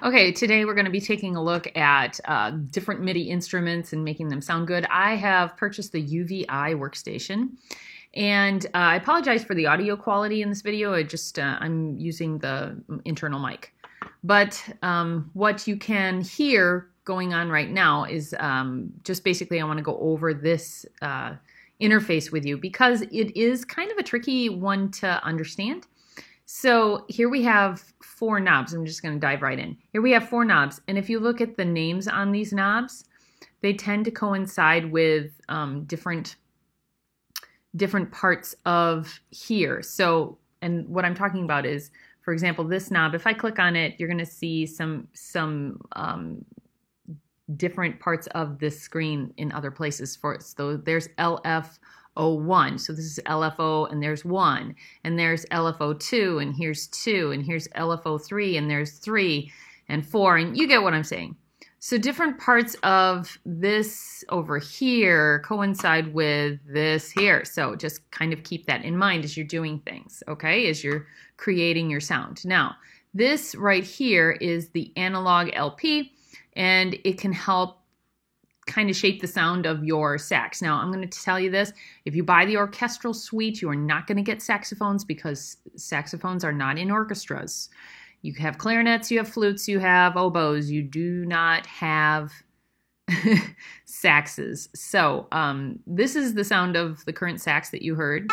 Okay, today we're going to be taking a look at different MIDI instruments and making them sound good. I have purchased the UVI workstation, and I apologize for the audio quality in this video. I'm using the internal mic. But what you can hear going on right now is just basically I want to go over this interface with you because it is kind of a tricky one to understand. So here we have 4 knobs. I'm just going to dive right in. Here we have 4 knobs, and if you look at the names on these knobs, they tend to coincide with different parts of here. So, and what I'm talking about is, for example, this knob, if I click on it, you're going to see some different parts of this screen in other places for it. So there's LFO1. So this is LFO, and there's 1, and there's LFO2, and here's 2, and here's LFO3, and there's 3 and 4, and you get what I'm saying. So different parts of this over here coincide with this here. So just kind of keep that in mind as you're doing things, okay, as you're creating your sound. Now, this right here is the analog LP, and it can help kind of shape the sound of your sax. Now, I'm going to tell you this. If you buy the orchestral suite, you are not going to get saxophones because saxophones are not in orchestras. You have clarinets, you have flutes, you have oboes. You do not have saxes. So this is the sound of the current sax that you heard.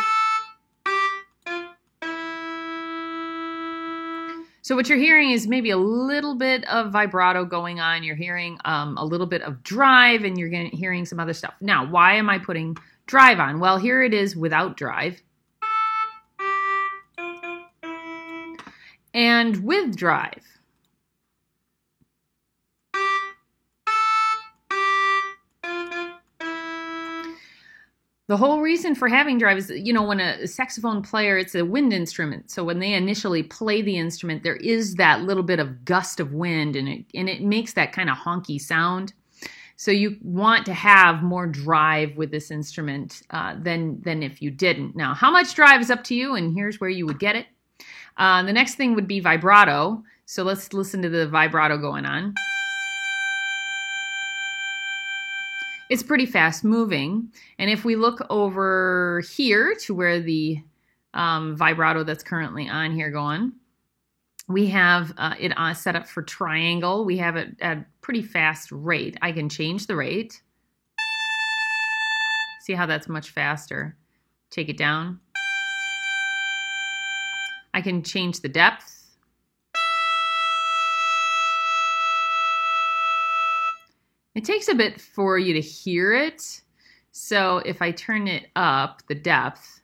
So what you're hearing is maybe a little bit of vibrato going on. You're hearing a little bit of drive, and you're hearing some other stuff. Now, why am I putting drive on? Well, here it is without drive. And with drive. The whole reason for having drive is, you know, when a saxophone player, it's a wind instrument. So when they initially play the instrument, there is that little bit of gust of wind, and it makes that kind of honky sound. So you want to have more drive with this instrument than if you didn't. Now, how much drive is up to you, and here's where you would get it. The next thing would be vibrato. So let's listen to the vibrato going on. It's pretty fast moving. And if we look over here to where the vibrato that's currently on here going, we have it set up for triangle. We have it at a pretty fast rate. I can change the rate. See how that's much faster. Take it down. I can change the depth. It takes a bit for you to hear it. So if I turn it up, the depth,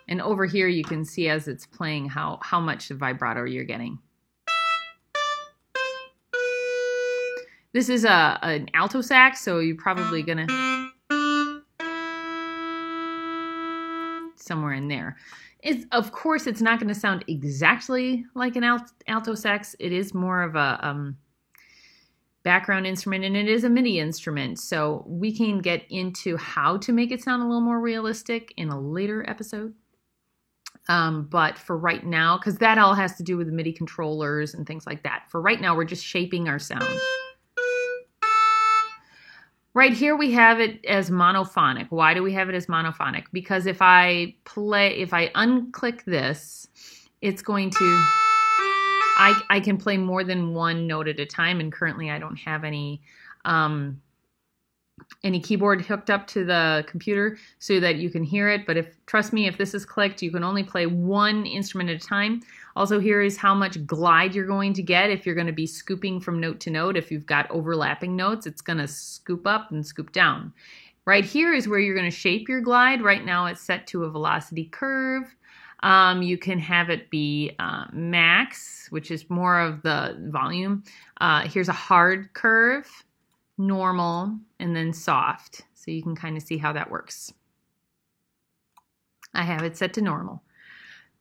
and over here you can see as it's playing how much vibrato you're getting. This is an alto sax, so you're probably gonna somewhere in there. Of course, it's not going to sound exactly like an alto sax. It is more of a background instrument, and it is a MIDI instrument. So we can get into how to make it sound a little more realistic in a later episode. But for right now, because that all has to do with the MIDI controllers and things like that. For right now, we're just shaping our sound. Right here we have it as monophonic. Why do we have it as monophonic? Because if I unclick this, it's going to, I can play more than one note at a time, and currently I don't have any keyboard hooked up to the computer so that you can hear it. But trust me, if this is clicked, you can only play one instrument at a time. Also, here is how much glide you're going to get if you're going to be scooping from note to note. If you've got overlapping notes, it's going to scoop up and scoop down. Right here is where you're going to shape your glide. Right now it's set to a velocity curve. You can have it be max, which is more of the volume. Here's a hard curve, normal, and then soft. So you can kind of see how that works. I have it set to normal.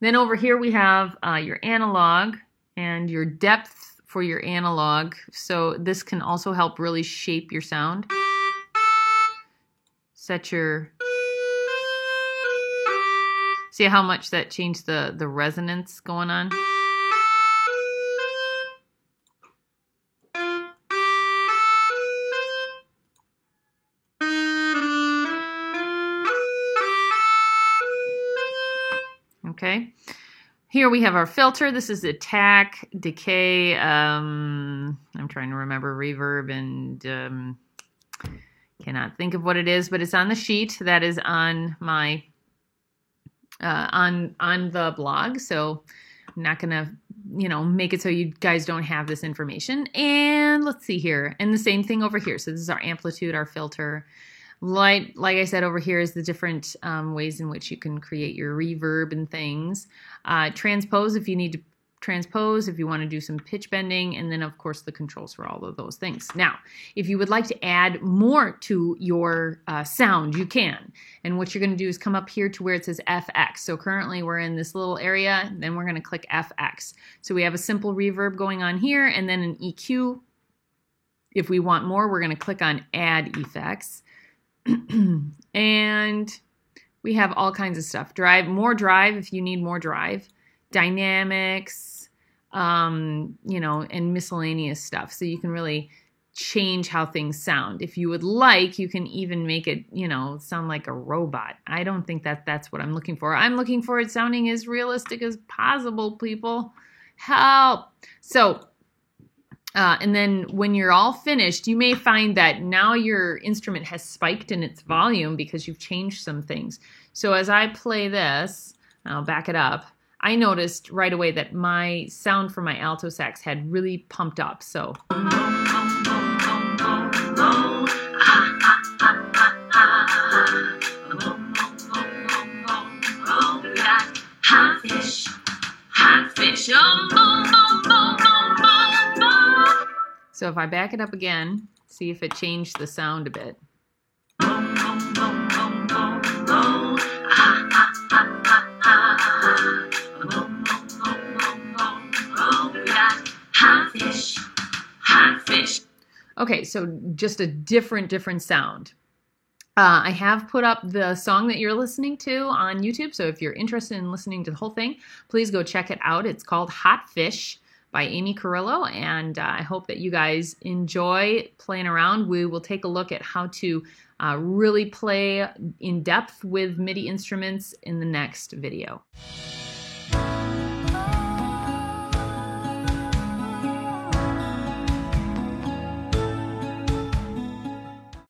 Then over here we have your analog and your depth for your analog. So this can also help really shape your sound. Set your See how much that changed the resonance going on? Here we have our filter. This is attack, decay, I'm trying to remember reverb, and cannot think of what it is, but it's on the sheet that is on my on the blog. So I'm not gonna, make it so you guys don't have this information. And let's see here, and the same thing over here. So this is our amplitude, our filter. Like I said, over here is the different ways in which you can create your reverb and things. Transpose if you need to transpose, if you want to do some pitch bending, and then of course the controls for all of those things. Now, if you would like to add more to your sound, you can. And what you're going to do is come up here to where it says FX. So currently we're in this little area, then we're going to click FX. So we have a simple reverb going on here, and then an EQ. If we want more, we're going to click on Add Effects. And we have all kinds of stuff. More drive if you need more drive. Dynamics, and miscellaneous stuff. So you can really change how things sound. If you would like, you can even make it, sound like a robot. I don't think that's what I'm looking for. I'm looking for it sounding as realistic as possible, people. Help! So, and then when you're all finished, you may find that now your instrument has spiked in its volume because you've changed some things. So as I play this, I'll back it up, I noticed right away that my sound for my alto sax had really pumped up. So. So if I back it up again, see if it changed the sound a bit. Okay, so just a different sound. I have put up the song that you're listening to on YouTube, so if you're interested in listening to the whole thing, please go check it out. It's called Hot Fish by Amy Carrillo, and I hope that you guys enjoy playing around. We will take a look at how to really play in depth with MIDI instruments in the next video.